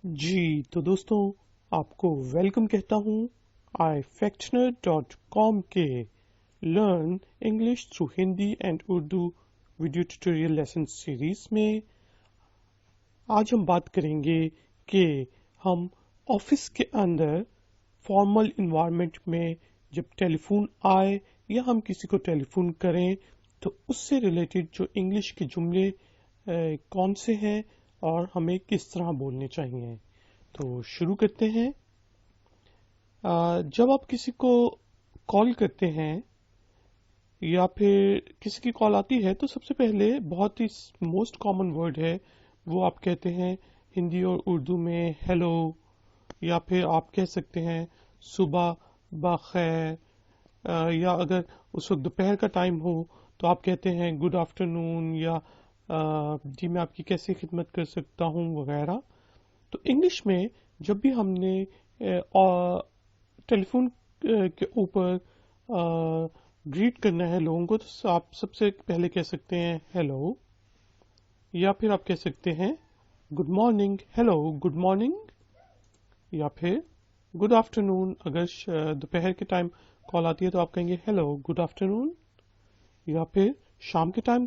جی تو دوستوں آپ کو ویلکم کہتا ہوں ifactioner.com کے learn English through Hindi and Urdu video tutorial lesson series میں. آج ہم بات کریں گے کہ ہم آفس کے اندر فارمل انوائرمنٹ میں جب ٹیلی فون آئے یا ہم کسی کو ٹیلی فون کریں تو اس سے ریلیٹڈ جو انگلش کے جملے کون سے ہیں اور ہمیں کس طرح بولنے چاہیے. تو شروع کرتے ہیں. جب آپ کسی کو کال کرتے ہیں یا پھر کسی کی کال آتی ہے تو سب سے پہلے بہت ہی موسٹ کامن ورڈ ہے وہ آپ کہتے ہیں ہندی اور اردو میں ہیلو، یا پھر آپ کہہ سکتے ہیں صبح بخیر، یا اگر اس وقت دوپہر کا ٹائم ہو تو آپ کہتے ہیں گڈ آفٹر نون، یا جی میں آپ کی کیسے خدمت کر سکتا ہوں وغیرہ. تو انگلش میں جب بھی ہم نے ٹیلی فون کے اوپر گریٹ کرنا ہے لوگوں کو تو آپ سب سے پہلے کہہ سکتے ہیں ہیلو، یا پھر آپ کہہ سکتے ہیں good morning, hello good morning, یا پھر گڈ آفٹر نون. اگر دوپہر کے ٹائم کال آتی ہے تو آپ کہیں گے ہیلو گڈ آفٹر نون، یا پھر شام کے ٹائم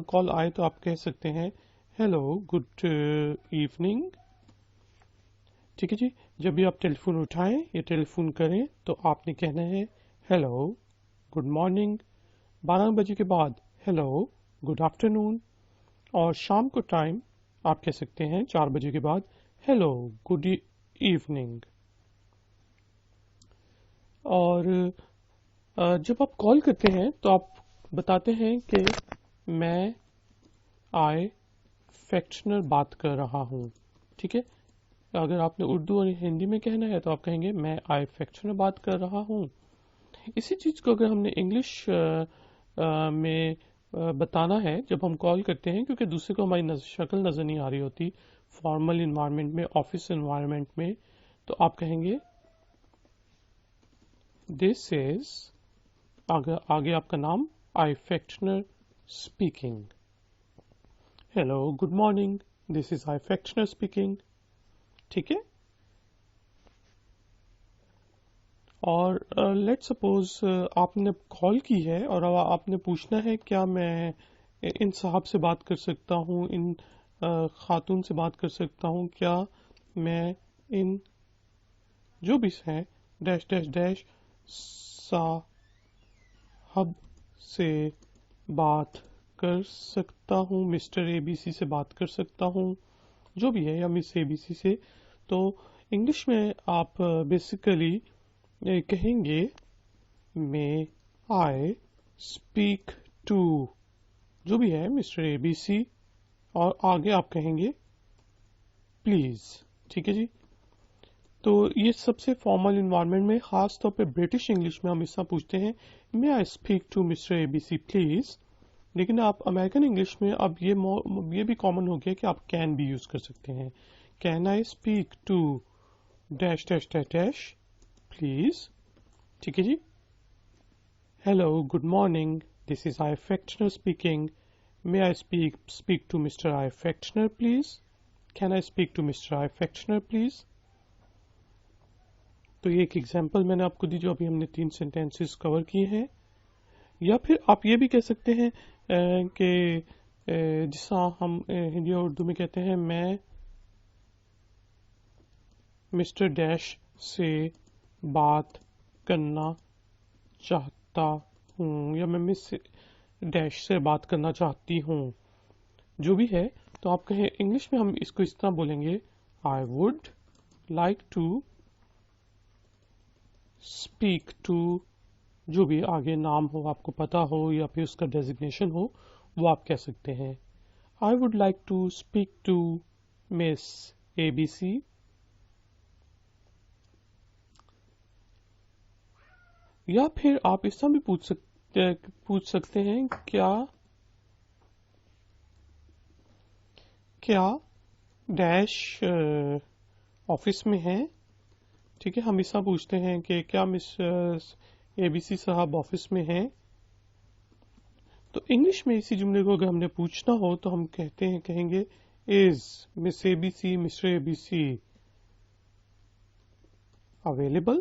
کال آئے تو آپ کہہ سکتے ہیں ہیلو گڈ ایوننگ. ٹھیک ہے جی. جب بھی آپ ٹیلی فون اٹھائیں یا ٹیلی فون کریں تو آپ نے کہنا ہے ہیلو گڈ مارننگ. 12 بجے کے بعد ہیلو گڈ آفٹر نون، اور شام کو ٹائم آپ کہہ سکتے ہیں 4 بجے کے بعد ہیلو گڈ ایوننگ. اور جب آپ کال کرتے ہیں تو آپ بتاتے ہیں کہ میں آئی فیکشنر بات کر رہا ہوں. ٹھیک ہے. اگر آپ نے اردو اور ہندی میں کہنا ہے تو آپ کہیں گے میں آئی فیکشنر بات کر رہا ہوں. اسی چیز کو اگر ہم نے انگلش میں بتانا ہے جب ہم کال کرتے ہیں، کیونکہ دوسرے کو ہماری شکل نظر نہیں آ رہی ہوتی فارمل انوائرمنٹ میں، آفس انوائرمنٹ میں، تو آپ کہیں گے دس از، آگے آپ کا نام، آئی فیکشنر speaking. Hello good morning, this is iFactioner speaking. ٹھیک ہے. اور لیٹ سپوز آپ نے کال کی ہے اور آپ نے پوچھنا ہے کیا میں ان صاحب سے بات کر سکتا ہوں، ان خاتون سے بات کر سکتا ہوں، کیا میں ان جو بھی ہیں ڈیش ڈیش ڈیش صاحب سے بات کر سکتا ہوں، مسٹر اے بی سی سے بات کر سکتا ہوں، جو بھی ہے، یا مس اے بی سی سے. تو انگلش میں آپ بیسیکلی کہیں گے میں آئی اسپیک ٹو جو بھی ہے مسٹر اے بی سی، اور آگے آپ کہیں گے پلیز. ٹھیک ہے جی. تو یہ سب سے فارمل انوائرمنٹ میں، خاص طور پہ برٹش انگلش میں ہم اس طرح پوچھتے ہیں میں I speak to Mr A B C please. لیکن آپ امریکن انگلش میں اب یہ بھی کامن ہو گیا کہ آپ کین بھی یوز کر سکتے ہیں. Can I speak to dash dash dash dash please. ٹھیک ہے جی. Hello good morning, this is iFactioner speaking. May I speak to Mr iFactioner please. Can I speak to Mr iFactioner please. تو یہ ایک example میں نے آپ کو دی جو ابھی ہم نے 3 سینٹینسز کور کیے ہیں. یا پھر آپ یہ بھی کہہ سکتے ہیں کہ جس طرح ہم ہندی اور اردو میں کہتے ہیں میں مسٹر ڈیش سے بات کرنا چاہتا ہوں، یا میں مس ڈیش سے بات کرنا چاہتی ہوں، جو بھی ہے. تو آپ کہیں انگلش میں ہم اس کو اس طرح بولیں گے I would like to speak to, جو بھی آگے نام ہو آپ کو پتا ہو یا پھر اس کا ڈیزگنیشن ہو وہ آپ کہہ سکتے ہیں. I would like to speak to Miss A B C. یا پھر آپ اس طرح بھی پوچھ سکتے ہیں کیا ڈیش آفس میں ہے. ٹھیک ہے. ہم اس طرح پوچھتے ہیں کہ کیا مس اے بی سی صاحب آفس میں ہیں. تو انگلش میں اسی جملے کو اگر ہم نے پوچھنا ہو تو ہم کہیں گے is Miss A B C Mr A B C available.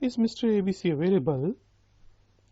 is Mr. ABC available?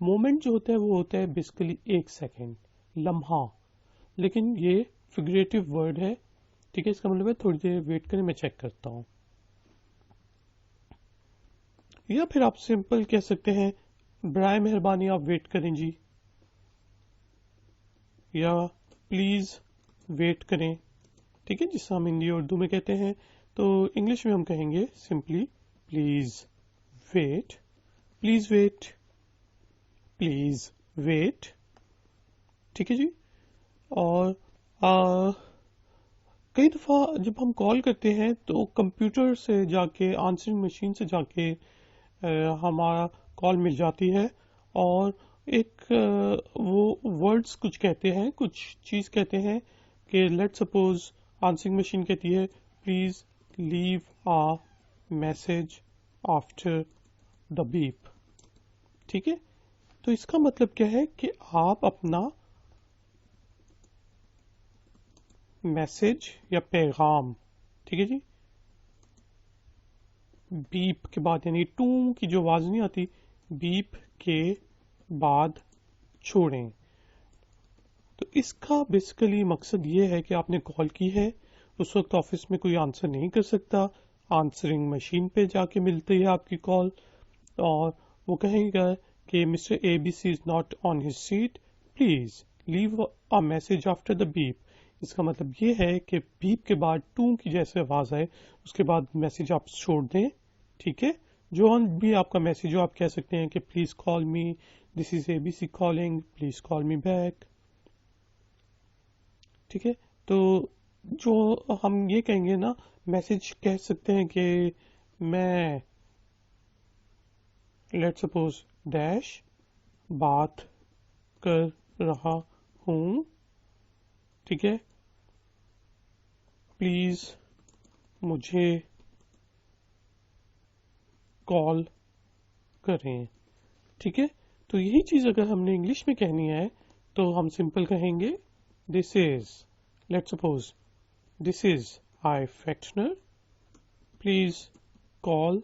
Moment جو ہوتا ہے وہ ہوتا ہے بیسیکلی 1 سیکنڈ، لمحہ، لیکن یہ فگریٹو ورڈ ہے. ٹھیک ہے، اس کا مطلب ہے تھوڑی دیر ویٹ کریں، میں چیک کرتا ہوں. یا پھر آپ سمپل کہہ سکتے ہیں برائے مہربانی آپ ویٹ کریں جی، یا پلیز ویٹ کریں. ٹھیک ہے، جس ہم ہندی اردو میں کہتے ہیں، تو انگلش میں ہم کہیں گے simply please wait, please wait, please wait. ٹھیک ہے جی. اور کئی دفعہ جب ہم کال کرتے ہیں تو کمپیوٹر سے جا کے، آنسرنگ مشین سے جا کے ہمارا کال مل جاتی ہے، اور ایک وہ ورڈز کچھ کہتے ہیں، کچھ چیز کہتے ہیں کہ لیٹ سپوز آنسرنگ مشین کہتی ہے please leave a message after the beep. ٹھیک ہے، تو اس کا مطلب کیا ہے کہ آپ اپنا میسج یا پیغام، ٹھیک ہے جی، بیپ کے بعد، یعنی ٹون کی جو آواز نہیں آتی، بیپ کے بعد چھوڑیں. تو اس کا بیسیکلی مقصد یہ ہے کہ آپ نے کال کی ہے، اس وقت آفس میں کوئی آنسر نہیں کر سکتا، آنسرنگ مشین پہ جا کے ملتی ہے آپ کی کال، اور وہ کہیں گا کہ Mr A B C is not on his seat, please leave a message after the beep. اس کا مطلب یہ ہے کہ بیپ کے بعد ٹون کی جیسے آواز آئے اس کے بعد میسج آپ چھوڑ دیں. ٹھیک ہے، جو بھی آپ کا میسج ہو آپ کہہ سکتے ہیں کہ please call me, this is A B C calling, please call me back. ٹھیک ہے، تو جو ہم یہ کہیں گے نا، میسج کہہ سکتے ہیں کہ میں لیٹ سپوز ڈیش بات کر رہا ہوں، ٹھیک ہے، پلیز مجھے کال کریں. ٹھیک ہے، تو یہی چیز اگر ہم نے انگلش میں کہنی ہے تو ہم سمپل کہیں گے this is, let suppose this is iFactioner, please call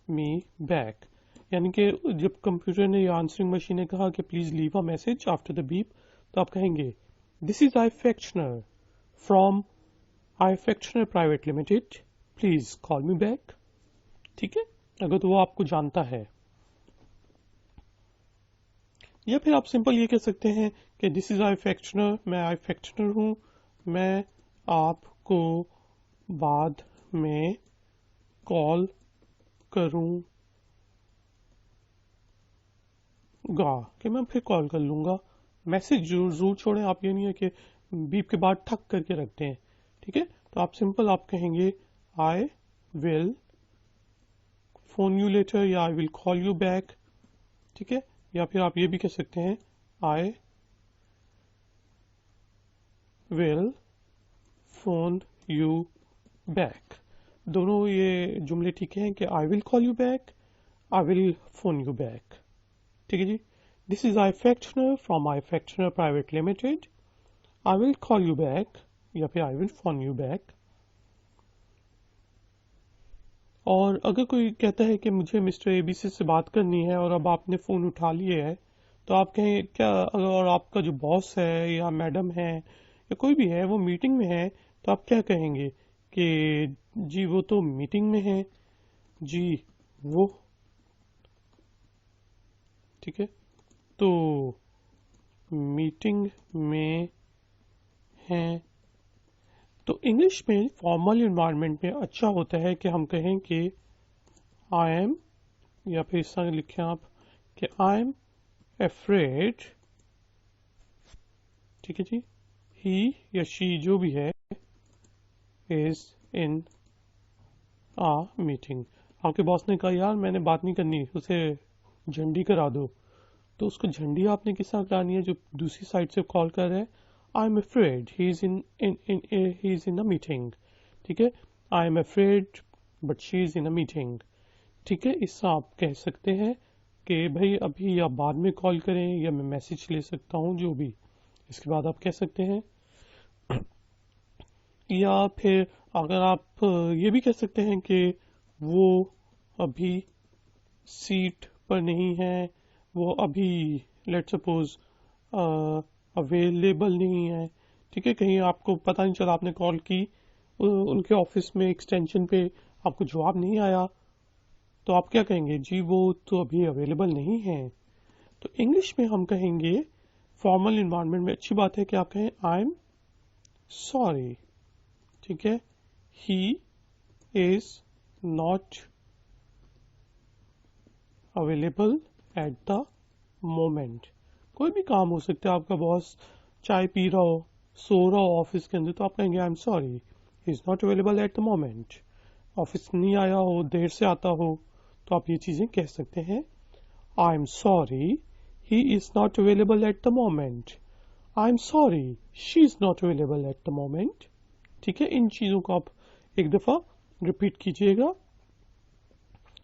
me back. یعنی کہ جب کمپیوٹر نے یا آنسرنگ مشین نے کہا کہ please leave a message after the beep, تو آپ کہیں گے this is iFactioner from iFactioner private limited, please call me back. ٹھیک ہے، اگر تو وہ آپ کو جانتا ہے. یا پھر آپ سمپل یہ کہہ سکتے ہیں کہ دس از آئی فیکشنر، میں آئی فیکشنر ہوں، میں آپ کو بعد میں کال کروں گا، کہ میں پھر کال کر لوں گا. میسج ضرور چھوڑیں آپ، یہ نہیں ہے کہ بیپ کے بعد ٹھک کر کے رکھتے ہیں. ٹھیک ہے، تو آپ سمپل آپ کہیں گے آئی ول فون یو لیٹر، یا آئی ول کال یو بیک. ٹھیک ہے، یا پھر آپ یہ بھی کہہ سکتے ہیں I will phone you back. دونوں یہ جملے ٹھیک ہیں کہ I will call you back, I will phone you back. ٹھیک ہے جی. This is iFactioner from iFactioner private limited, I will call you back, یا پھر I will phone you back. اور اگر کوئی کہتا ہے کہ مجھے مسٹر اے بی سی سے بات کرنی ہے اور اب آپ نے فون اٹھا لیے ہے، تو آپ کہیں کیا، اور آپ کا جو باس ہے یا میڈم ہے یا کوئی بھی ہے وہ میٹنگ میں ہے، تو آپ کیا کہیں گے کہ جی وہ تو میٹنگ میں ہے جی وہ. ٹھیک ہے، تو میٹنگ میں ہیں. تو انگلش میں فارمل انوائرمنٹ میں اچھا ہوتا ہے کہ ہم کہیں کہ آئی ایم، یا پھر اس طرح لکھیں آپ کہ آئی ایم افریڈ. ٹھیک ہے جی، ہی یا شی جو بھی ہے از ان آ میٹنگ. آپ کے باس نے کہا یار میں نے بات نہیں کرنی، اسے جھنڈی کرا دو، تو اس کو جھنڈی آپ نے کس طرح کرانی ہے جو دوسری سائڈ سے کال کر رہا ہے. I am afraid he is in a meeting. ٹھیک ہے، I am afraid but she is in a meeting. ٹھیک ہے، اس سے آپ کہہ سکتے ہیں کہ بھائی ابھی یا بعد میں کال کریں، یا میں میسج لے سکتا ہوں، جو بھی اس کے بعد آپ کہہ سکتے ہیں. یا پھر اگر آپ یہ بھی کہہ سکتے ہیں کہ وہ ابھی سیٹ پر نہیں ہے، وہ ابھی لیٹ سپوز اویلیبل نہیں ہے، ٹھیک ہے، کہیں آپ کو پتہ نہیں چلا، آپ نے کال کی ان کے آفس میں ایکسٹینشن پہ، آپ کو جواب نہیں آیا، تو آپ کیا کہیں گے؟ جی وہ تو ابھی اویلیبل نہیں ہے. تو انگلش میں ہم کہیں گے فارمل انوائرمنٹ میں اچھی بات ہے کہ آپ کہیں آئی ایم سوری، ٹھیک ہے، he is not available at the moment. کوئی بھی کام ہو سکتا ہے، آپ کا باس چائے پی رہا ہو، سو رہا ہو آفس کے اندر، تو آپ کہیں گے I am sorry he is not available at the moment. Office نہیں آیا ہو، دیر سے آتا ہو، تو آپ یہ چیزیں کہہ سکتے ہیں. I am sorry, he is not available at the moment. I am sorry, she is not available at the moment. ٹھیک ہے، ان چیزوں کو آپ ایک دفعہ ریپیٹ کیجئے گا.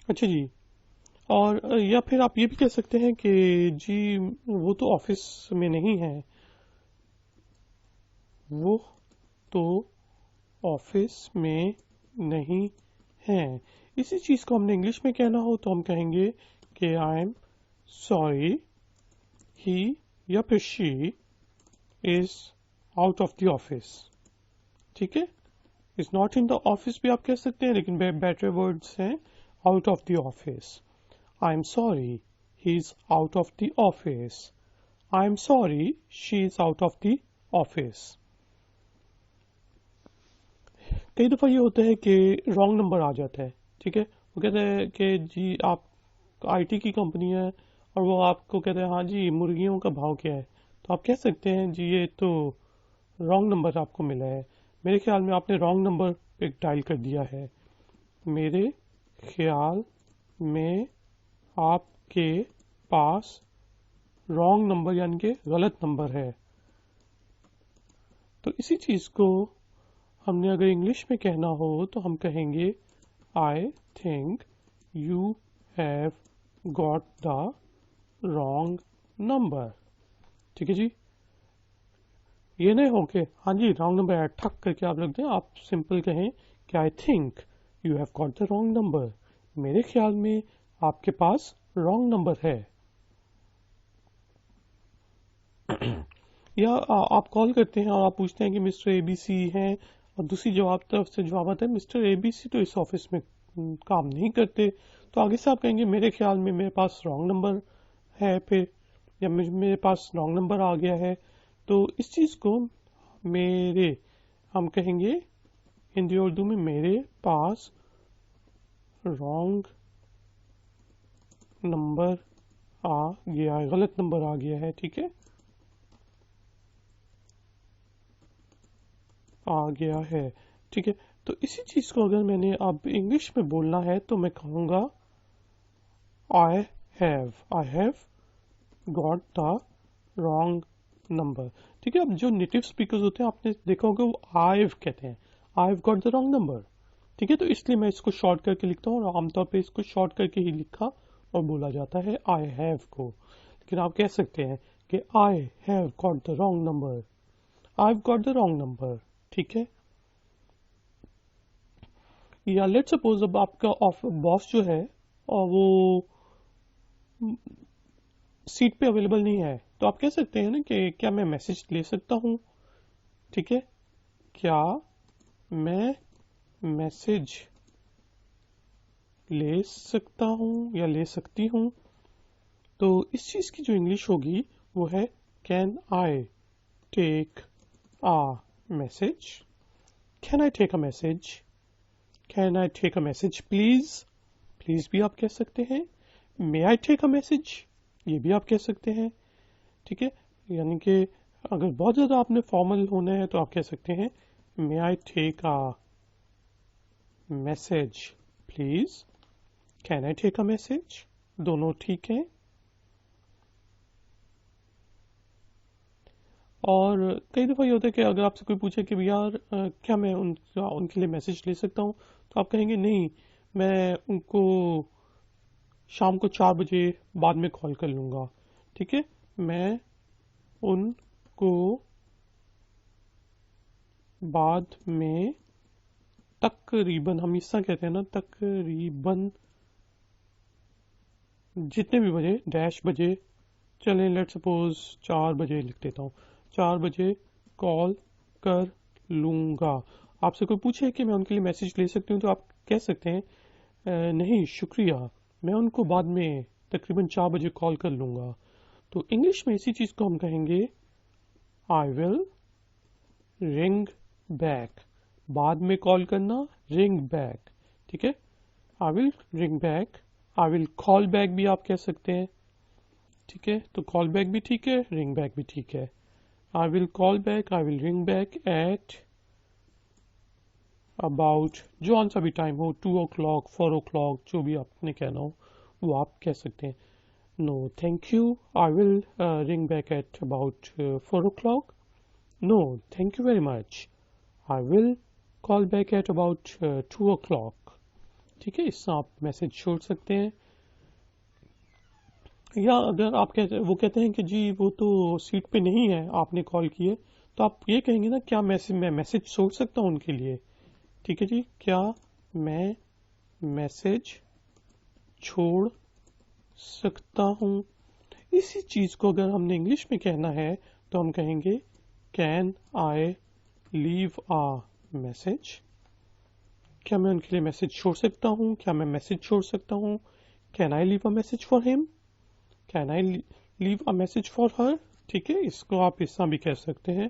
اچھا جی، اور یا پھر آپ یہ بھی کہہ سکتے ہیں کہ جی وہ تو آفس میں نہیں ہے، وہ تو آفس میں نہیں ہے. اسی چیز کو ہم نے انگلش میں کہنا ہو تو ہم کہیں گے کہ آئی ایم سوری ہی یا پھر she is out of the office. ٹھیک ہے، is not in the office بھی آپ کہہ سکتے ہیں، لیکن بیٹر ورڈس ہیں out of the office. I am sorry he is out of the office. I am sorry she is out of the office. کئی دفعہ یہ ہوتا ہے کہ رانگ نمبر آ جاتا ہے، ٹھیک ہے، وہ کہتے ہیں کہ جی آپ آئی ٹی کی کمپنی ہے اور وہ آپ کو کہتے ہیں ہاں جی مرغیوں کا بھاؤ کیا ہے، تو آپ کہہ سکتے ہیں جی یہ تو رانگ نمبر آپ کو ملا ہے، میرے خیال میں آپ نے رانگ نمبر پہ ڈائل کر دیا ہے. میرے خیال میں آپ کے پاس رانگ نمبر یعنی کہ غلط نمبر ہے. تو اسی چیز کو ہم نے اگر انگلش میں کہنا ہو تو ہم کہیں گے I think you have got the wrong number. ٹھیک ہے جی، یہ نہیں ہو کہ ہاں جی رانگ نمبر ہے ٹھک کر کے آپ لگ دیں. آپ سمپل کہیں کہ I think you have got the wrong number, میرے خیال میں آپ کے پاس رانگ نمبر ہے. یا آپ کال کرتے ہیں اور آپ پوچھتے ہیں کہ مسٹر اے بی سی ہیں اور دوسری طرف سے جواب آتا ہے مسٹر اے بی سی تو اس آفس میں کام نہیں کرتے، تو آگے سے آپ کہیں گے میرے خیال میں میرے پاس رانگ نمبر ہے، پھر یا میرے پاس رانگ نمبر آ گیا ہے. تو اس چیز کو میرے ہم کہیں گے ہندی اردو میں میرے پاس رانگ نمبر آ گیا ہے، غلط نمبر آ گیا ہے. ٹھیک ہے، آ گیا ہے. ٹھیک ہے، تو اسی چیز کو اگر میں نے اب انگلش میں بولنا ہے تو میں کہوں گا I have got the wrong number. ٹھیک ہے، اب جو نیٹو اسپیکرز ہوتے ہیں آپ نے دیکھا ہوگا وہ آئی کہتے ہیں، I got the wrong number. ٹھیک ہے، تو اس لیے میں اس کو شارٹ کر کے لکھتا ہوں اور عام طور پہ اس کو شارٹ کر کے ہی لکھا اور بولا جاتا ہے آئی ہیو کو. لیکن آپ کہہ سکتے ہیں کہ آئی have got the wrong number, I got the wrong number. ٹھیک ہے، یا لیٹ سپوز اب آپ کا باس جو ہے اور وہ سیٹ پہ اویلیبل نہیں ہے تو آپ کہہ سکتے ہیں نا کہ کیا میں میسج لے سکتا ہوں. ٹھیک ہے، کیا میں میسج لے سکتا ہوں یا لے سکتی ہوں. تو اس چیز کی جو انگلش ہوگی وہ ہے can I take a message. Can I take a message, can I take a message please. Please بھی آپ کہہ سکتے ہیں. May I take a message یہ بھی آپ کہہ سکتے ہیں. ٹھیک ہے، یعنی کہ اگر بہت زیادہ آپ نے فارمل ہونا ہے تو آپ کہہ سکتے ہیں may I take a message please, can I take a message, دونوں ٹھیک ہیں. اور کئی دفعہ یہ ہوتا ہے کہ اگر آپ سے کوئی پوچھے کہ یار کیا میں ان کے لیے میسج لے سکتا ہوں، تو آپ کہیں گے نہیں، میں ان کو شام کو 4 بجے بعد میں کال کر لوں گا. ٹھیک ہے، میں ان کو بعد میں تقریباً، ہم اس طرح کہتے ہیں نا تقریباً جتنے بھی بجے ڈیش بجے، چلیں لیٹ سپوز 4 بجے لکھ دیتا ہوں، 4 بجے کال کر لوں گا۔ آپ سے کوئی پوچھے کہ میں ان کے لیے میسج لے سکتی ہوں تو آپ کہہ سکتے ہیں نہیں شکریہ، میں ان کو بعد میں تقریباً 4 بجے کال کر لوں گا۔ تو انگلش میں اسی چیز کو ہم کہیں گے آئی ول رنگ بیک، بعد میں کال کرنا رنگ بیک، ٹھیک ہے، آئی will ring back, I will call back بھی آپ کہہ سکتے ہیں، ٹھیک ہے، تو کال بیک بھی ٹھیک ہے، رنگ بیک بھی ٹھیک ہے۔ آئی will call back, I will ring back at about جو سا بھی ٹائم ہو، 2 o'clock 4 o'clock جو بھی آپ نے کہنا ہو وہ آپ کہہ سکتے ہیں۔ نو thank you, I will ring back at about 4 o'clock۔ No thank you very much, I will call back at about 2 o'clock۔ ٹھیک ہے، اس سے آپ میسج چھوڑ سکتے ہیں۔ یا اگر آپ وہ کہتے ہیں کہ جی وہ تو سیٹ پہ نہیں ہے، آپ نے کال کی ہے، تو آپ یہ کہیں گے نا کیا میں میسج چھوڑ سکتا ہوں ان کے لیے؟ ٹھیک ہے جی، کیا میں میسج چھوڑ سکتا ہوں؟ اسی چیز کو اگر ہم نے انگلش میں کہنا ہے تو ہم کہیں گے can I leave a message, کیا میں ان کے لیے میسج چھوڑ سکتا ہوں؟ کیا میں میسج چھوڑ سکتا ہوں؟ Can I leave a message for him? Can I leave a message for her? ٹھیک ہے، اس کو آپ اس طرح بھی کہہ سکتے ہیں۔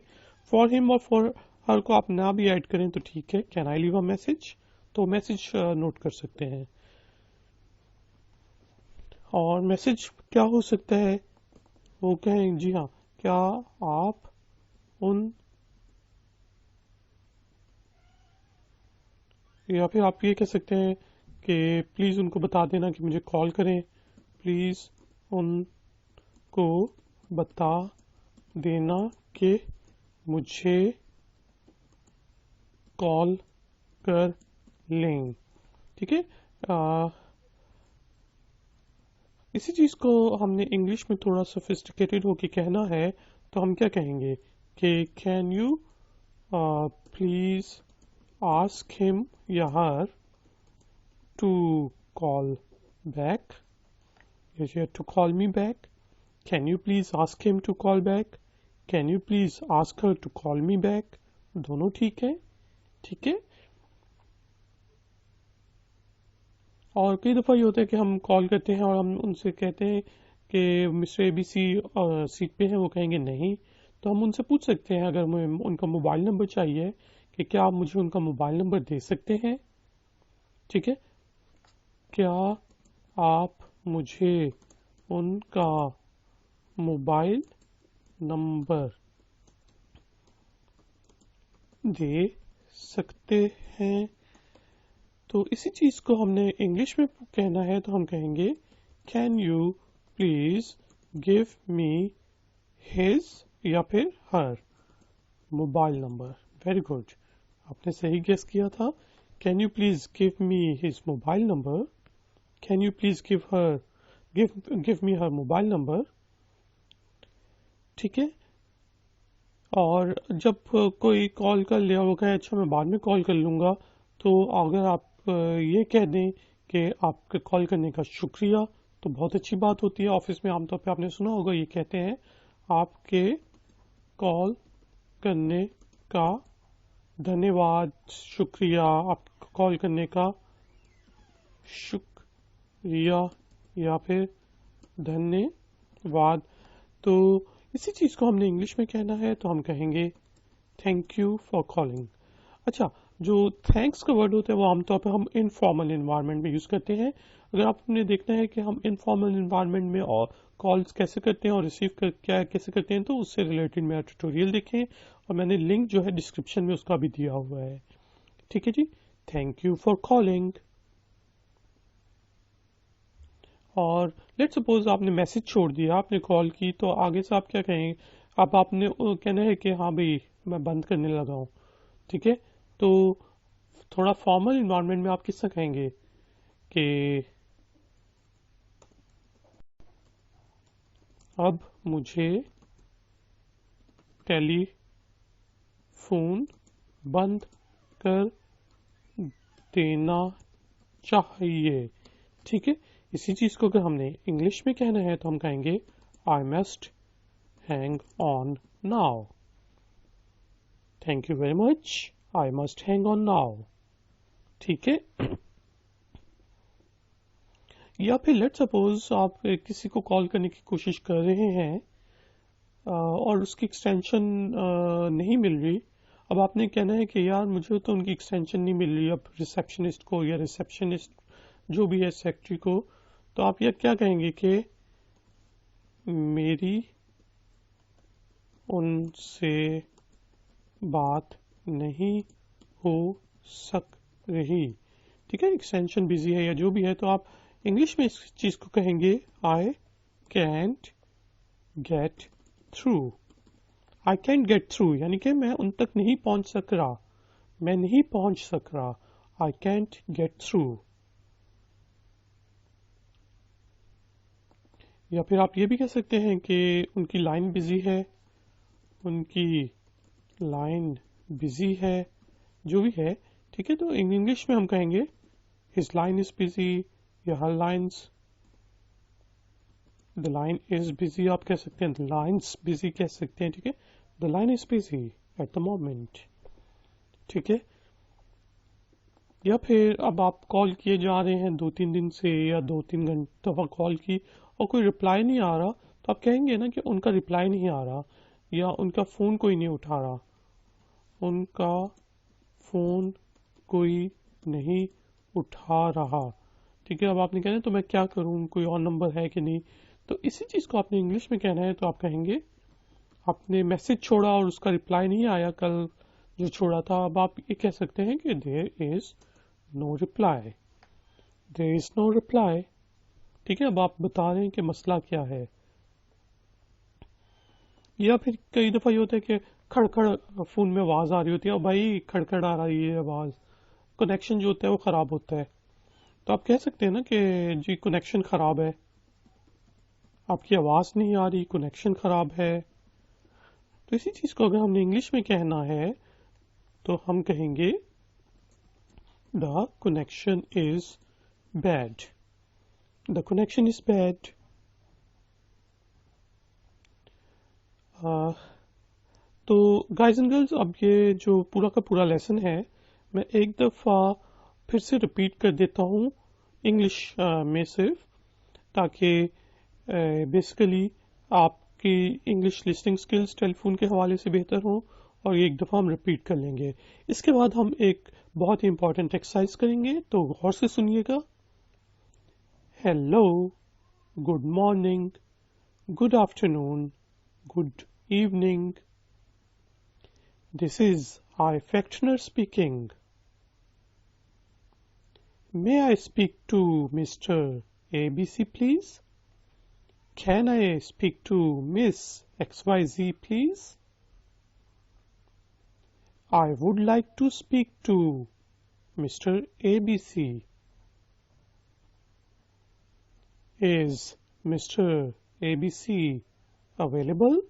فار ہم اور فار ہر کو آپ نہ بھی ایڈ کریں تو ٹھیک ہے، can I leave a message, تو میسج نوٹ کر سکتے ہیں۔ اور میسج کیا ہو سکتا ہے؟ وہ کہیں جی ہاں، کیا آپ ان، یا پھر آپ یہ کہہ سکتے ہیں کہ پلیز ان کو بتا دینا کہ مجھے کال کریں، پلیز ان کو بتا دینا کہ مجھے کال کر لیں، ٹھیک ہے۔ اسی چیز کو ہم نے انگلش میں تھوڑا سوفسٹیکیٹڈ ہو کے کہنا ہے تو ہم کیا کہیں گے کہ can you please ask him یا her to call back, to call me back, can you please ask him to call back, can you please ask her to call me back, دونوں ٹھیک ہے، ٹھیک ہے۔ اور کئی دفعہ یہ ہوتا ہے کہ ہم کال کرتے ہیں اور ہم ان سے کہتے ہیں کہ Mr A B C set پہ ہیں، وہ کہیں گے نہیں، تو ہم ان سے پوچھ سکتے ہیں اگر ہمیں ان کا موبائل نمبر چاہیے کہ کیا آپ مجھے ان کا موبائل نمبر دے سکتے ہیں، ٹھیک ہے، کیا آپ مجھے ان کا موبائل نمبر دے سکتے ہیں؟ تو اسی چیز کو ہم نے انگلش میں کہنا ہے تو ہم کہیں گے can you please give me his یا پھر ہر موبائل نمبر۔ ویری گڈ، آپ نے صحیح گیس کیا تھا۔ Can you please give me his mobile number, can you please give me her mobile number, ٹھیک ہے۔ اور جب کوئی کال کر لیا وہ کہے اچھا میں بعد میں کال کر لوں گا، تو اگر آپ یہ کہہ دیں کہ آپ کے کال کرنے کا شکریہ تو بہت اچھی بات ہوتی ہے۔ آفس میں عام طور پہ آپ نے سنا ہوگا یہ کہتے ہیں آپ کے کال کرنے کا دھنیہ واد، شکریہ، آپ کال کرنے کا شکریہ یا پھر دھنیہ واد۔ تو اسی چیز کو ہم نے انگلش میں کہنا ہے تو ہم کہیں گے تھینک یو فار کالنگ۔ اچھا، جو تھینکس کا ورڈ ہوتا ہے وہ عام طور پہ ہم انفارمل انوائرمنٹ میں یوز کرتے ہیں۔ اگر آپ نے دیکھنا ہے کہ ہم انفارمل انوائرمنٹ میں کالز کیسے کرتے ہیں اور ریسیو کیسے کرتے ہیں تو اس سے ریلیٹڈ میرا ٹیوٹوریل دیکھیں، اور میں نے لنک جو ہے ڈسکرپشن میں اس کا بھی دیا ہوا ہے، ٹھیک ہے جی۔ Thank you for calling. اور لیٹ سپوز آپ نے میسج چھوڑ دیا، آپ نے کال کی، تو آگے سے آپ کیا کہیں؟ اب آپ نے کہنا ہے کہ ہاں بھائی میں بند کرنے لگا ہوں، ٹھیک ہے، تو تھوڑا فارمل انوائرمنٹ میں آپ کس طرح کہیں گے کہ اب مجھے ٹیلی فون بند کر دینا چاہیے، ٹھیک ہے۔ اسی چیز کو اگر ہم نے انگلش میں کہنا ہے تو ہم کہیں گے I must hang on now. Thank you very much. I must hang on now. ٹھیک ہے. یا پھر لیٹ سپوز آپ کسی کو کال کرنے کی کوشش کر رہے ہیں اور اس کی ایکسٹینشن نہیں مل رہی. اب آپ نے کہنا ہے کہ یار مجھے تو ان کی ایکسٹینشن نہیں مل رہی. اب ریسیپشنسٹ کو یا ریسیپشنسٹ جو بھی ہے سیکٹری کو, تو آپ یہ کیا کہیں گے کہ میری ان سے بات نہیں ہو سک رہی. ٹھیک ہے, ایکسٹینشن بزی ہے یا جو بھی ہے, تو آپ انگلش میں اس چیز کو کہیں گے I can't get through. I can't get through یعنی کہ میں ان تک نہیں پہنچ سک رہا, میں نہیں پہنچ سک رہا. I can't get through. یا پھر آپ یہ بھی کہہ سکتے ہیں کہ ان کی لائن بزی ہے, ان کی لائن بزی ہے, جو بھی ہے. ٹھیک ہے, تو انگلش میں ہم کہیں گے ہز لائن از بزی یا her lines. The line is busy آپ کہہ سکتے ہیں, دا لائنس بزی کہہ سکتے ہیں. ٹھیک ہے, the line is busy at the moment. ٹھیک ہے. یا پھر اب آپ کال کیے جا رہے ہیں 2-3 دن سے یا 2-3 دفعہ کال کی اور کوئی رپلائی نہیں آ رہا, تو آپ کہیں گے نا کہ ان کا رپلائی نہیں آ رہا یا ان کا فون کوئی نہیں اٹھا رہا. ان کا فون کوئی نہیں اٹھا رہا. ٹھیک ہے, اب آپ نے کہنا تو میں کیا کروں, کوئی اور نمبر ہے کہ نہیں. تو اسی چیز کو آپ نے انگلش میں کہنا ہے, تو آپ کہیں گے آپ نے میسج چھوڑا اور اس کا رپلائی نہیں آیا کل جو چھوڑا تھا. اب آپ یہ کہہ سکتے ہیں کہ دیر از نو رپلائی. دیر از نو رپلائی. ٹھیک ہے, اب آپ بتا رہے ہیں کہ مسئلہ کیا ہے. یا پھر کئی دفعہ یہ ہوتا ہے کہ کھڑکھڑ فون میں آواز آ رہی ہوتی ہے, اور بھائی کھڑکھڑ آ رہی ہے آواز, کنیکشن جو ہوتا ہے وہ خراب ہوتا ہے. تو آپ کہہ سکتے ہیں نا کہ جی کنیکشن خراب ہے, آپ کی آواز نہیں آ رہی, کنیکشن خراب ہے. تو اسی چیز کو اگر ہم نے انگلش میں کہنا ہے تو ہم کہیں گے دا connection is bed. The connection is bad. تو گائز اینڈ گرلز, اب یہ جو پورا کا پورا لیسن ہے میں ایک دفعہ پھر سے ریپیٹ کر دیتا ہوں انگلش میں صرف, تاکہ بیسیکلی آپ کی انگلش لسننگ سکلز ٹیلی فون کے حوالے سے بہتر ہوں, اور ایک دفعہ ہم ریپیٹ کر لیں گے. اس کے بعد ہم ایک بہت ہی امپورٹنٹ ایکسرسائز کریں گے, تو غور سے سنیے گا. Hello, good morning, good afternoon, good evening. This is I. Fechner speaking. May I speak to Mr. ABC, please? Can I speak to Miss XYZ, please? I would like to speak to Mr. ABC. Is Mr. ABC available?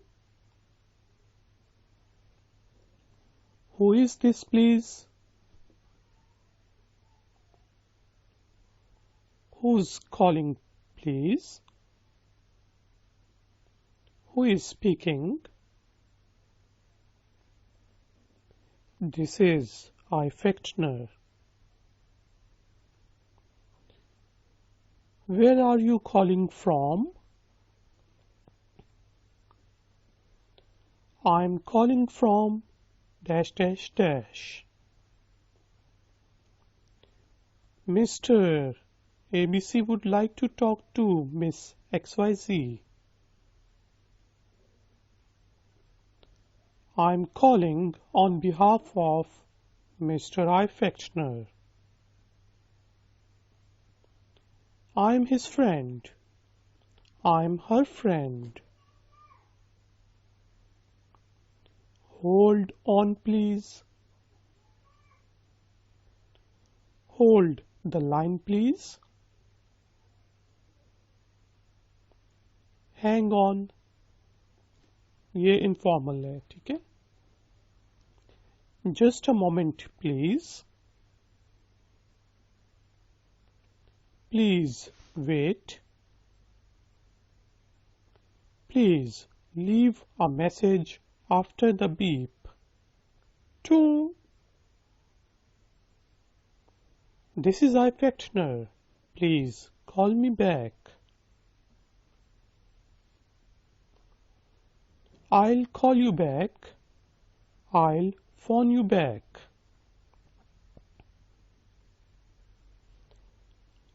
Who is this, please? Who's calling, please? Who is speaking? This is I. Fechner. Where are you calling from? I'm calling from dash dash dash. Mr. ABC would like to talk to Miss XYZ. I'm calling on behalf of Mr. I. Fechner. I'm his friend. I'm her friend. Hold on, please. Hold the line, please. Hang on. یہ informal ہے, ٹھیک ہے. Just a moment, please. Please wait. Please leave a message after the beep. 2. This is I Fechner. Please call me back. I'll call you back. I'll phone you back.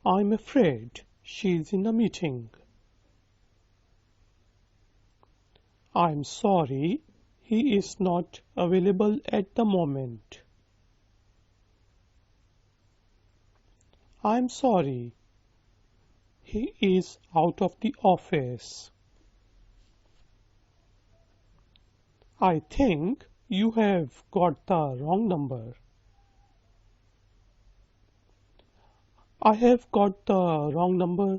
I'm afraid she's in a meeting. I'm sorry, he is not available at the moment. I'm sorry, he is out of the office. I think you have got the wrong number. I have got the wrong number.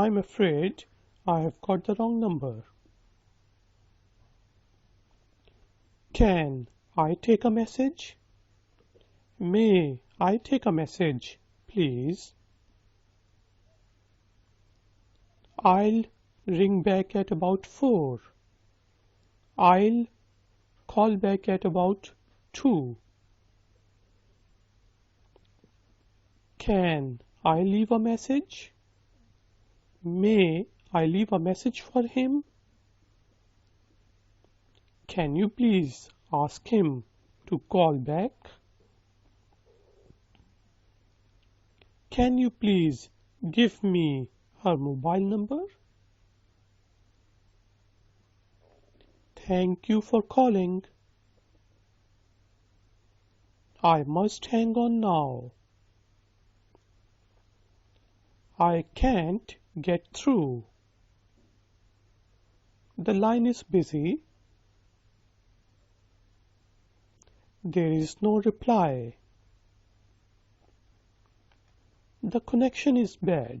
I'm afraid I have got the wrong number. Can I take a message? May I take a message, please? I'll ring back at about 4. I'll call back at about 2. Can I leave a message? May I leave a message for him? Can you please ask him to call back? Can you please give me her mobile number? Thank you for calling. I must hang on now. I can't get through. The line is busy. There is no reply. The connection is bad.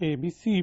ABC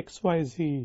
XYZ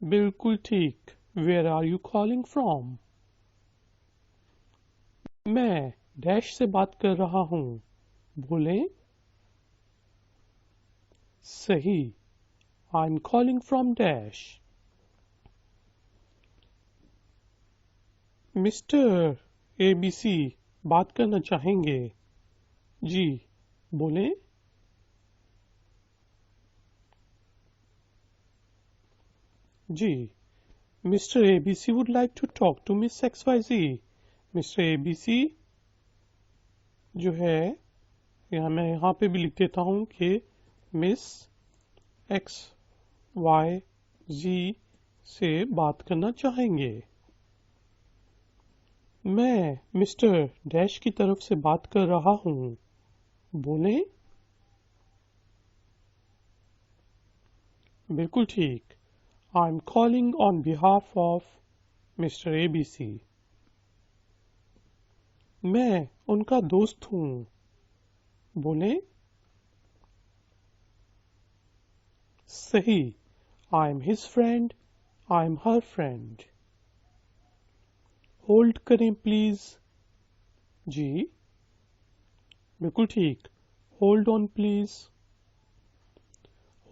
بالکل ٹھیک. Where are you calling from? میں dash سے بات کر رہا ہوں. بولیں. صحیح. I'm calling from dash. Mr A B C بات کرنا چاہیں گے. جی بولیں. جی. Mr A B C would like to talk to Miss X Y Z. Mr A B C جو ہے میں یہاں پہ بھی لکھ دیتا ہوں کہ مس ایکس وائی زی سے بات کرنا چاہیں گے. میں مسٹر ڈیش کی طرف سے بات کر رہا ہوں. بولیں. بالکل ٹھیک. I'm calling on behalf of Mr. ABC. میں ان کا دوست ہوں. بولیں. صحیح. I'm his friend. I'm her friend. Hold کریں پلیز. جی بالکل ٹھیک. Hold on please.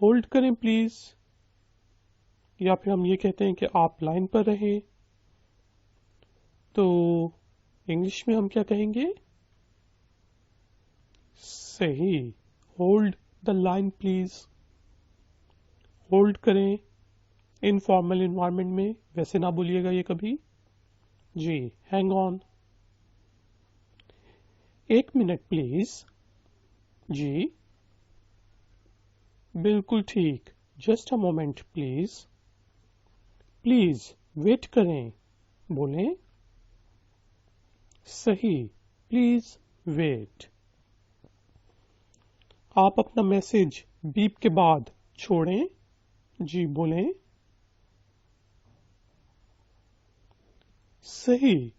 ہولڈ کریں پلیز. یا پھر ہم یہ کہتے ہیں کہ آپ لائن پر رہیں. تو انگلش میں ہم کیا کہیں گے؟ صحیح. Hold the line please. Hold کریں. انفارمل انوائرمنٹ میں ویسے نہ بولیے گا یہ کبھی. جی ہینگ آن. 1 minute please. جی بالکل ٹھیک. Just a moment please. Please wait کریں. بولیں. صحیح. Please wait. آپ اپنا میسج بیپ کے بعد چھوڑیں. جی بولیں. صحیح.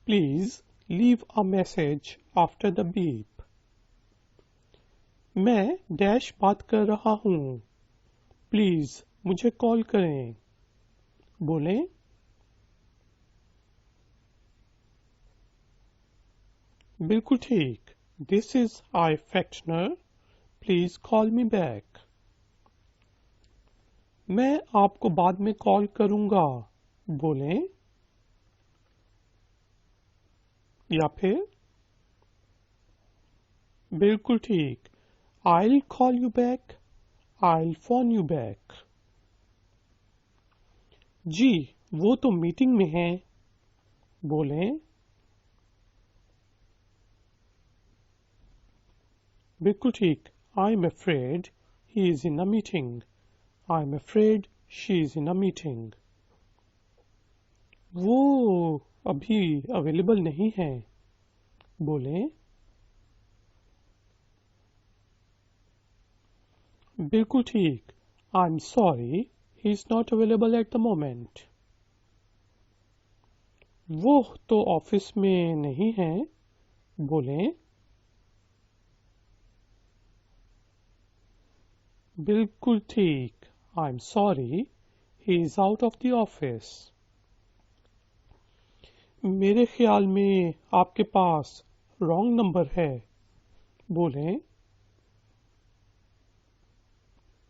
Please leave a message after the beep. میں ڈیش بات کر رہا ہوں. پلیز مجھے کال کریں. بولیں. بالکل ٹھیک. This is iFactioner. Please call me back. میں آپ کو بعد میں کال کروں گا. بولیں. یا پھر بالکل ٹھیک. I'll call you back. I'll phone you back. جی وہ تو میٹنگ میں ہیں. بولیں. بالکل ٹھیک. I'm afraid he is in a meeting. I'm afraid she is in a meeting. وہ ابھی اویلیبل نہیں ہیں. بولیں. بالکل ٹھیک. I'm sorry he is not available at the moment. وہ تو آفس میں نہیں ہیں. بولیں. بالکل ٹھیک. I'm sorry he is out of the office. میرے خیال میں آپ کے پاس رانگ نمبر ہے. بولیں.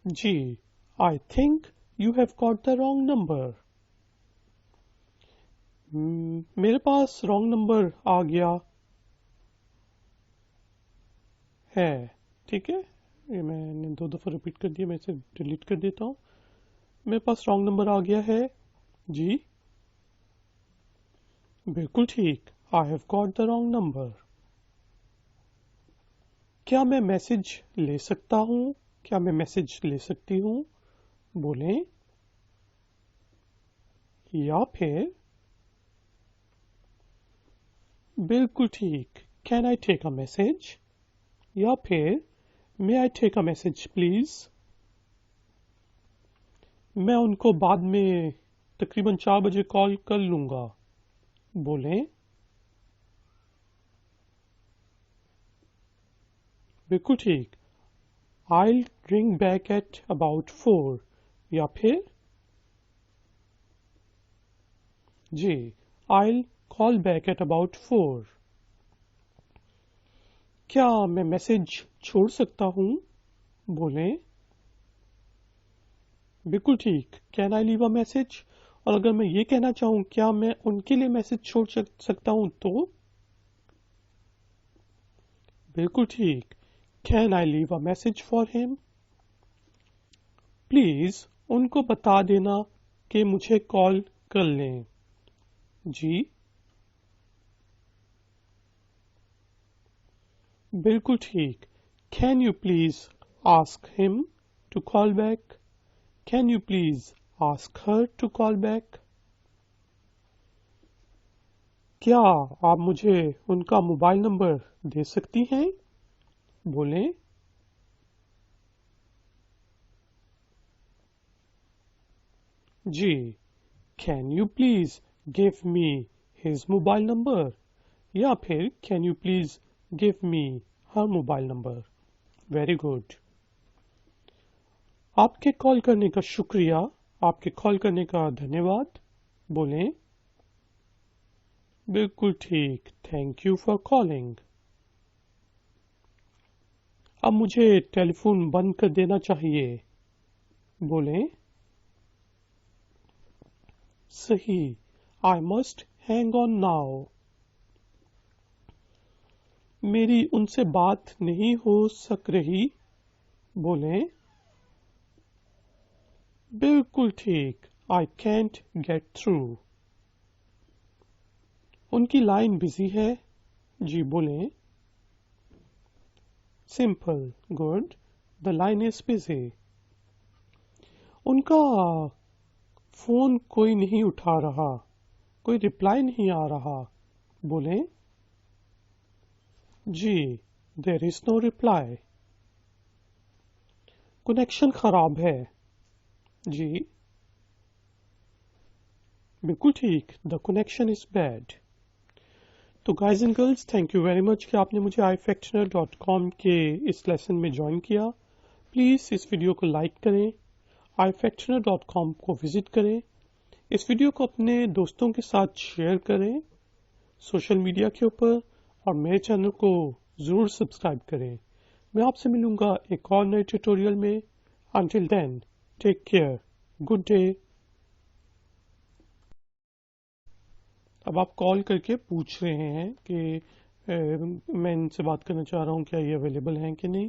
جی I think you have got the wrong number. میرے پاس رانگ نمبر آ گیا ہے. ٹھیک ہے یہ میں نے 2 دفعہ ریپیٹ کر دیا. میں اسے ڈیلیٹ کر دیتا ہوں. میرے پاس رانگ نمبر آ گیا ہے. جی بالکل ٹھیک. I have got the wrong number. کیا میں میسج لے سکتا ہوں؟ کیا میں میسج لے سکتی ہوں؟ بولیں. یا پھر بالکل ٹھیک. Can I take a message? یا پھر May I take a message please? میں ان کو بعد میں تقریباً 4 بجے کال کر لوں گا. بولیں. بالکل ٹھیک. I'll ring back at about 4. یا پھر جی I'll call back at about 4. کیا میں میسج چھوڑ سکتا ہوں؟ بولیں بالکل ٹھیک. Can I leave a message? اور اگر میں یہ کہنا چاہوں کیا میں ان کے لیے میسج چھوڑ سکتا ہوں تو بالکل ٹھیک. Can I leave a message for him? Please ان کو بتا دینا کہ مجھے کال کر لیں. جی بالکل ٹھیک. Can you please ask him to call back? Can you please ask her to call back? کیا آپ مجھے ان کا موبائل نمبر دے سکتی ہیں؟ بولیں جی can you please give me his mobile number? یا پھر can you please give me her mobile number? Very good. آپ کے کال کرنے کا شکریہ. آپ کے کال کرنے کا دھنیہ واد. بولیں بالکل ٹھیک. Thank you for calling. اب مجھے ٹیلی فون بند کر دینا چاہیے. بولیں صحیح. I must hang on now. میری ان سے بات نہیں ہو سک رہی. بولیں بالکل ٹھیک. I can't get through. ان کی لائن بزی ہے. جی بولیں simple. Good. The line is busy. ان کا فون کوئی نہیں اٹھا رہا. کوئی ریپلائی نہیں آ رہا. بولیں جی دیر از نو ریپلائی. کنیکشن خراب ہے. جی بالکل ٹھیک. The connection is bad. تو guys and girls thank you very much کہ آپ نے مجھے ifactioner.com کے اس لیسن میں جوائن کیا. پلیز اس ویڈیو کو لائک کریں. ifactioner.com کو وزٹ کریں. اس ویڈیو کو اپنے دوستوں کے ساتھ شیئر کریں سوشل میڈیا کے اوپر. اور میرے چینل کو ضرور سبسکرائب کریں. میں آپ سے ملوں گا ایک اور نئے ٹیوٹوریل میں. Until then take care. Good day. اب آپ کال کر کے پوچھ رہے ہیں کہ میں ان سے بات کرنا چاہ رہا ہوں کیا یہ اویلیبل ہیں کہ نہیں.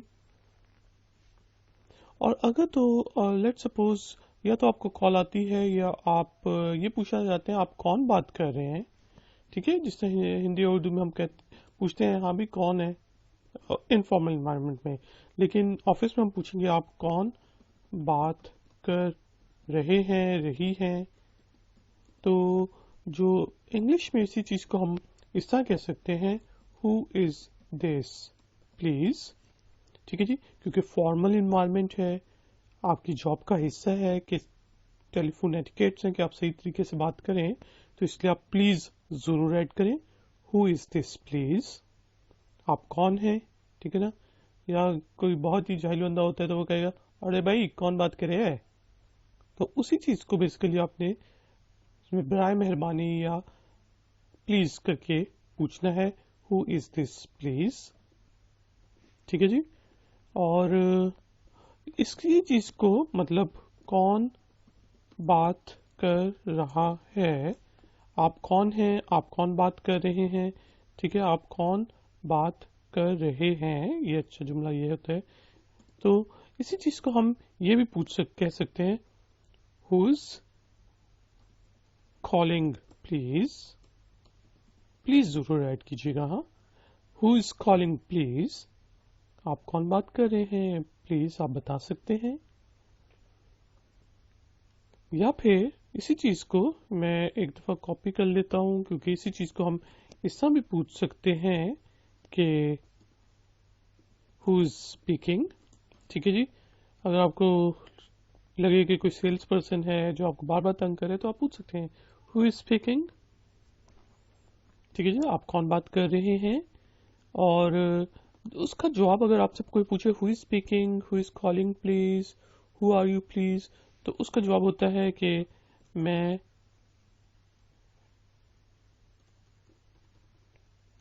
اور اگر تو لیٹ سپوز یا تو آپ کو کال آتی ہے یا آپ یہ پوچھنا چاہتے ہیں آپ کون بات کر رہے ہیں. ٹھیک ہے جس طرح ہندی اور اردو میں ہم پوچھتے ہیں ہاں بھی کون ہے انفارمل انوائرمنٹ میں. لیکن آفس میں ہم پوچھیں گے آپ کون بات کر رہے ہیں رہی ہیں. تو جو انگلش میں اسی چیز کو ہم اس طرح کہہ سکتے ہیں ہو از دس پلیز. ٹھیک ہے جی کیونکہ فارمل انوائرمنٹ ہے آپ کی جاب کا حصہ ہے کہ ٹیلی فون ایٹیکیٹس ہیں کہ آپ صحیح طریقے سے بات کریں. تو اس لیے آپ پلیز ضرور ایڈ کریں ہو از دس پلیز. آپ کون ہیں. ٹھیک ہے نا. یا کوئی بہت ہی جاہل بندہ ہوتا ہے تو وہ کہے گا ارے بھائی کون بات کرے ہے. تو اسی چیز کو بیسیکلی آپ نے برائے مہربانی یا پلیز کر کے پوچھنا ہے ہو از دس پلیز. ٹھیک ہے جی. اور اس کی چیز کو مطلب کون بات کر رہا ہے. آپ کون ہیں آپ کون بات کر رہے ہیں. ٹھیک ہے آپ کون بات کر رہے ہیں یہ اچھا جملہ یہ ہوتا ہے. تو اسی چیز کو ہم یہ بھی کہہ سکتے ہیں ہوز کالنگ پلیز. پلیز ضرور ایڈ کیجیے گا. ہاں ہو از کالنگ پلیز. آپ کون بات کر رہے ہیں پلیز آپ بتا سکتے ہیں. یا پھر اسی چیز کو میں ایک دفعہ کاپی کر لیتا ہوں کیونکہ اسی چیز کو ہم اس طرح بھی پوچھ سکتے ہیں کہ ہو از اسپیکنگ. ٹھیک ہے جی. اگر آپ کو لگے کہ کوئی سیلس پرسن ہے جو آپ کو بار بار تنگ کرے تو آپ پوچھ سکتے ہیں ہو از اسپیکنگ. ٹھیک ہے جی. آپ کون بات کر رہے ہیں. اور اس کا جواب اگر آپ سے کوئی پوچھے who is speaking who is calling please who are you please تو اس کا جواب ہوتا ہے کہ میں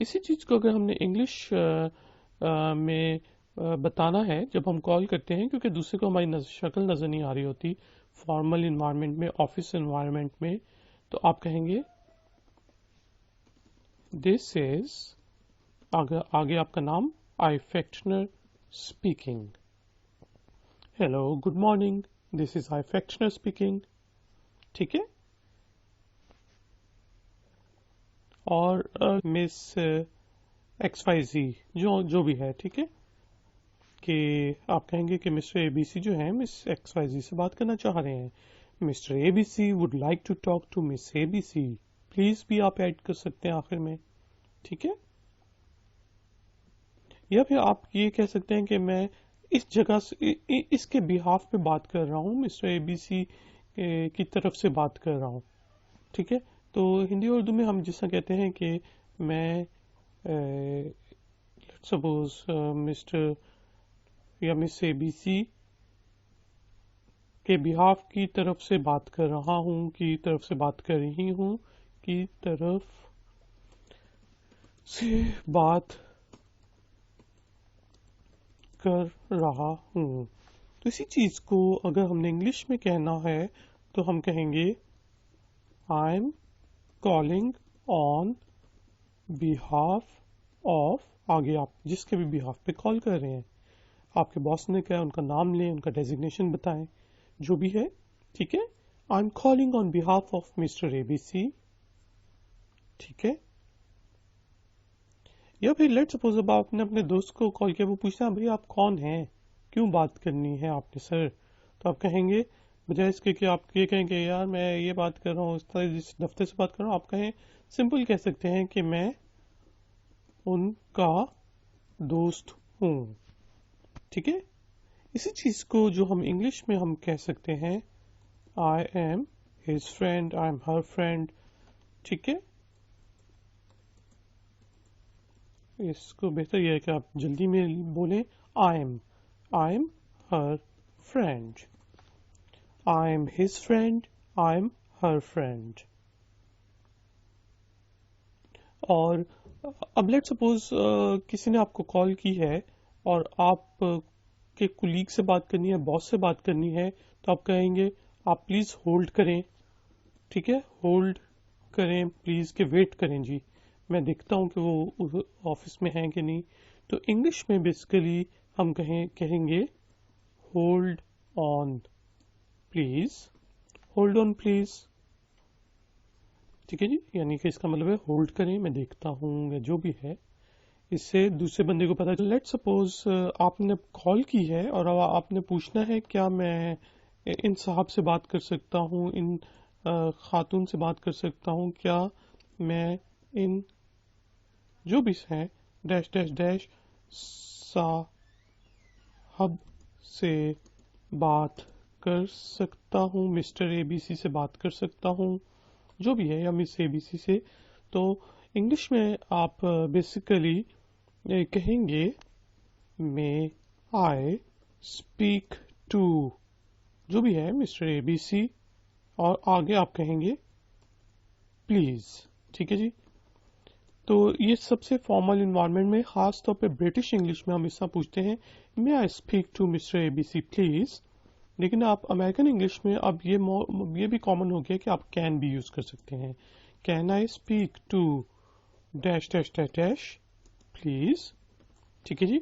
اسی چیز کو اگر ہم نے انگلش میں بتانا ہے جب ہم کال کرتے ہیں، کیونکہ دوسرے کو ہماری شکل نظر نہیں آ رہی ہوتی فارمل انوائرمنٹ میں، آفس انوائرمنٹ میں، تو آپ کہیں گے دس از، آگے آپ کا نام، آئی فیکشنر speaking. Hello good morning, this is iFactioner speaking. ٹھیک ہے. اور مس ایکس وائی زی جو بھی ہے، ٹھیک ہے، کہ آپ کہیں گے کہ مسٹر اے بی سی جو ہیں مس ایکس وائی زی سے بات کرنا چاہ رہے ہیں. Mr A B C would like to talk to Miss A B C. Please بھی آپ ایڈ کر سکتے ہیں آخر میں. ٹھیک ہے. یا پھر آپ یہ کہہ سکتے ہیں کہ میں اس جگہ سے اس کے بیہاف پہ بات کر رہا ہوں، مسٹر اے بی سی کی طرف سے بات کر رہا ہوں. ٹھیک ہے. تو ہندی اور اردو میں ہم جس طرح کہتے ہیں کہ میں سپوز مسٹر یا مس اے بی سی کے بیہاف کی طرف سے بات کر رہا ہوں، کی طرف سے بات کر رہی ہوں، کی طرف سے بات کر رہا ہوں. تو اسی چیز کو اگر ہم نے انگلش میں کہنا ہے تو ہم کہیں گے I am calling on behalf of, آگے آپ جس کے بھی بیہاف پہ کال کر رہے ہیں، آپ کے باس نے کہا ان کا نام لیں، ان کا ڈیزگنیشن بتائیں، جو بھی ہے. ٹھیک ہے. I am calling on behalf of Mr A B C. ٹھیک ہے. یا پھر لیٹ سپوز اب آپ نے اپنے دوست کو کال کیا، وہ پوچھتا ہے بھائی آپ کون ہیں، کیوں بات کرنی ہے آپ نے سر، تو آپ کہیں گے بجائے اس کے کہ آپ یہ کہیں کہ یار میں یہ بات کر رہا ہوں، اس طرح جس دفتر سے بات کر رہا ہوں، آپ کہیں سمپل کہہ سکتے ہیں کہ میں ان کا دوست ہوں. ٹھیک ہے. اسی چیز کو جو ہم انگلش میں ہم کہہ سکتے ہیں I am his friend, I am Hare friend. ٹھیک ہے. اس کو بہتر یہ ہے کہ آپ جلدی میں بولیں I am Hare friend, I am his friend, I am Hare friend. اور اب لیٹ سپوز کسی نے آپ کو کال کی ہے اور آپ کے کولیگ سے بات کرنی ہے، باس سے بات کرنی ہے، تو آپ کہیں گے آپ پلیز ہولڈ کریں. ٹھیک ہے. ہولڈ کریں پلیز، کہ ویٹ کریں جی، میں دیکھتا ہوں کہ وہ آفس میں ہیں کہ نہیں. تو انگلش میں بیسیکلی ہم کہیں گے hold on please, hold on please. ٹھیک ہے جی. یعنی کہ اس کا مطلب ہے ہولڈ کریں، میں دیکھتا ہوں، یا جو بھی ہے، اس سے دوسرے بندے کو پتا. لیٹ سپوز آپ نے کال کی ہے اور آپ نے پوچھنا ہے کیا میں ان صاحب سے بات کر سکتا ہوں، ان خاتون سے بات کر سکتا ہوں، کیا میں ان جو بھی ہیں ڈیش ڈیش ڈیش صاحب سے بات کر سکتا ہوں، مسٹر اے بی سی سے بات کر سکتا ہوں، جو بھی ہے، یا مس اے بی سی سے. تو انگلش میں آپ بیسیکلی کہیں گے میں آئی اسپیک ٹو، جو بھی ہے، مسٹر اے بی سی، اور آگے آپ کہیں گے پلیز. ٹھیک ہے جی. تو یہ سب سے فارمل انوائرمنٹ میں، خاص طور پہ برٹش انگلش میں ہم اس طرح پوچھتے ہیں میں I speak to Mr A B C please. لیکن آپ امریکن انگلش میں اب یہ بھی کامن ہو گیا کہ آپ کین بھی یوز کر سکتے ہیں. Can I speak to dash dash dash dash please. ٹھیک ہے جی.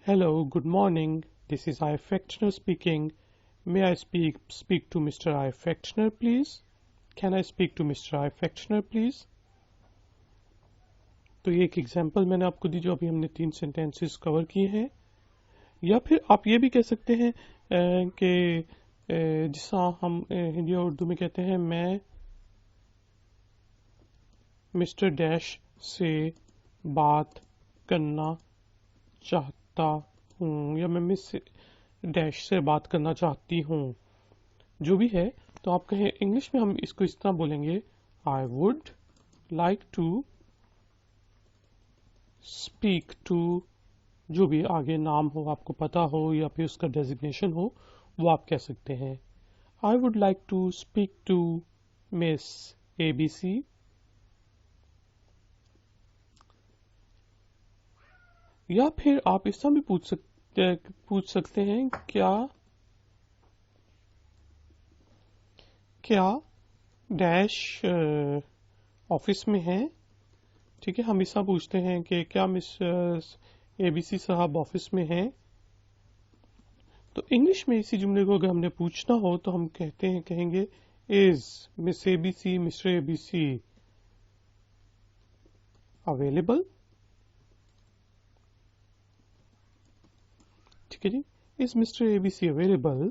Hello good morning, this is iFactioner speaking, may I speak to Mr iFactioner please. Can I speak to Mr iFactioner please. تو یہ ایک example میں نے آپ کو دی، جو ابھی ہم نے 3 سینٹینسز کور کیے ہیں. یا پھر آپ یہ بھی کہہ سکتے ہیں کہ جس طرح ہم ہندی اور اردو میں کہتے ہیں میں مسٹر ڈیش سے بات کرنا چاہتا ہوں، یا میں مس ڈیش سے بات کرنا چاہتی ہوں، جو بھی ہے. تو آپ کہیں انگلش میں ہم اس کو اس طرح بولیں گے I would like to speak to, جو بھی آگے نام ہو، آپ کو پتا ہو، یا پھر اس کا ڈیزگنیشن ہو، وہ آپ کہہ سکتے ہیں. I would like to speak to Miss A B C. یا پھر آپ اس طرح بھی پوچھ سکتے ہیں کیا ڈیش آفس میں ہے. ٹھیک ہے، ہم اس طرح پوچھتے ہیں کہ کیا مس اے بی سی صاحب آفس میں ہیں. تو انگلش میں اسی جملے کو اگر ہم نے پوچھنا ہو تو ہم کہیں گے is Miss A B C Mr A B C available. ٹھیک ہے جی، از mister A B C available